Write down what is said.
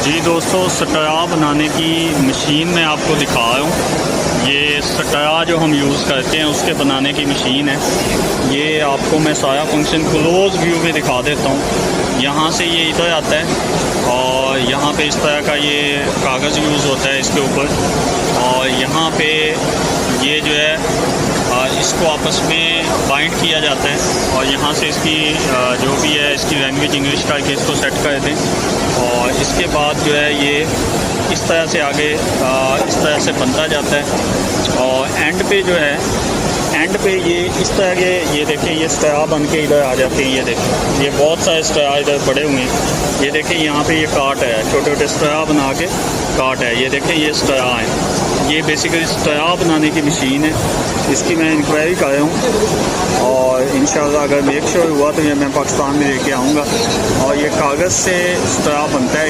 जी दोस्तों, स्टाया बनाने की मशीन मैं आपको दिखा रहा हूँ। ये स्टाया जो हम यूज़ करते हैं उसके बनाने की मशीन है। ये आपको मैं सारा फंक्शन क्लोज व्यू में दिखा देता हूँ। यहाँ से ये इधर आता है और यहाँ पे इस तरह का ये कागज़ यूज़ होता है इसके ऊपर, और यहाँ पे ये जो है इसको आपस में बाइंड किया जाता है, और यहाँ से इसकी जो भी है इसकी लैंग्वेज इंग्लिश करके इसको सेट कर दें, और इसके बाद जो है ये इस तरह से आगे इस तरह से बनता जाता है। और एंड पे जो है ये इस तरह के ये देखें ये स्टाया बन के इधर आ जाते हैं। ये देखें ये बहुत सारे स्टाया इधर पड़े हुए हैं। ये देखें यहाँ पे ये काट है, छोटे छोटे स्टाया बना के काट है। ये देखें ये स्टाया है। ये बेसिकली स्टाया बनाने की मशीन है। इसकी मैं इंक्वायरी कर रहा हूँ और इंशाल्लाह अगर मेक श्योर हुआ तो ये मैं पाकिस्तान में लेके आऊँगा। और ये कागज़ से स्टाया बनता है।